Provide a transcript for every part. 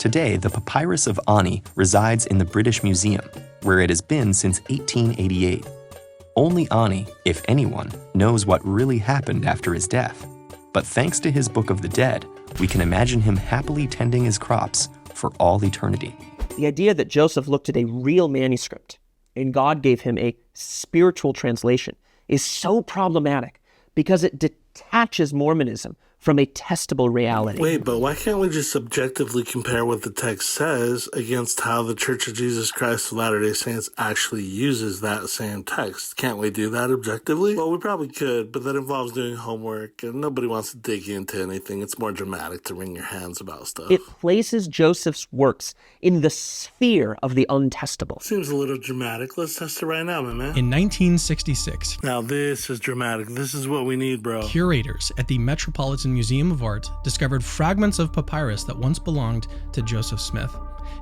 Today, the papyrus of Ani resides in the British Museum, where it has been since 1888. Only Ani, if anyone, knows what really happened after his death. But thanks to his Book of the Dead, we can imagine him happily tending his crops for all eternity. The idea that Joseph looked at a real manuscript and God gave him a spiritual translation is so problematic because it detaches Mormonism from a testable reality. Wait, but why can't we just subjectively compare what the text says against how the Church of Jesus Christ of Latter-day Saints actually uses that same text? Can't we do that objectively? Well, we probably could, but that involves doing homework, and nobody wants to dig into anything. It's more dramatic to wring your hands about stuff. It places Joseph's works in the sphere of the untestable. Seems a little dramatic. Let's test it right now, my man. In 1966, Now this is dramatic. This is what we need, bro. curators at the Metropolitan Museum of Art discovered fragments of papyrus that once belonged to Joseph Smith.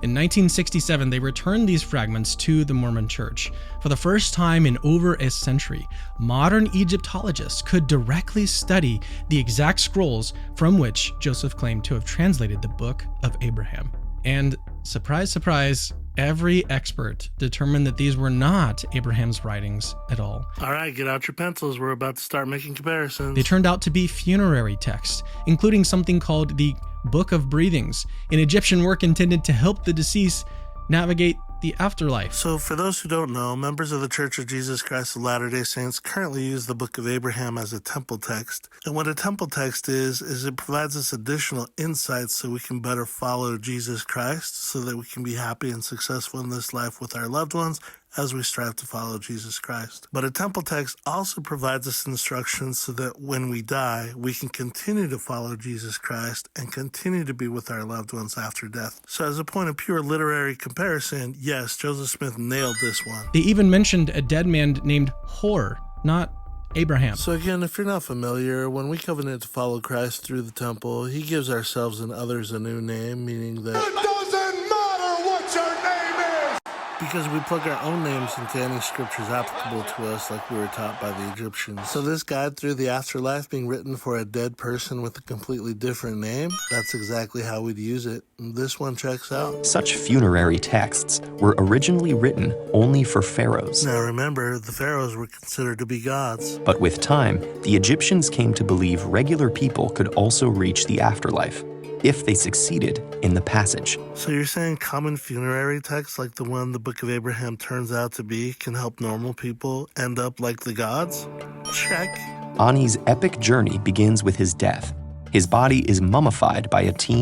In 1967, they returned these fragments to the Mormon Church. For the first time in over a century, modern Egyptologists could directly study the exact scrolls from which Joseph claimed to have translated the Book of Abraham. And surprise, surprise, every expert determined that these were not Abraham's writings at all. All right, get out your pencils. We're about to start making comparisons. They turned out to be funerary texts, including something called the Book of Breathings, an Egyptian work intended to help the deceased navigate the afterlife. So for those who don't know, members of the Church of Jesus Christ of Latter-day Saints currently use the Book of Abraham as a temple text. And what a temple text is it provides us additional insights so we can better follow Jesus Christ, so that we can be happy and successful in this life with our loved ones as we strive to follow Jesus Christ. But a temple text also provides us instructions so that when we die, we can continue to follow Jesus Christ and continue to be with our loved ones after death. So as a point of pure literary comparison, yes, Joseph Smith nailed this one. They even mentioned a dead man named Hor, not Abraham. So again, if you're not familiar, when we covenant to follow Christ through the temple, he gives ourselves and others a new name, meaning that It doesn't matter what your name is! because we plug our own names into any scriptures applicable to us like we were taught by the Egyptians. So this guide through the afterlife being written for a dead person with a completely different name, that's exactly how we'd use it. And this one checks out. Such funerary texts were originally written only for pharaohs. Now remember, the pharaohs were considered to be gods. But with time, the Egyptians came to believe regular people could also reach the afterlife, if they succeeded in the passage. So you're saying common funerary texts like the one the Book of Abraham turns out to be can help normal people end up like the gods? Check. Ani's epic journey begins with his death. His body is mummified by a team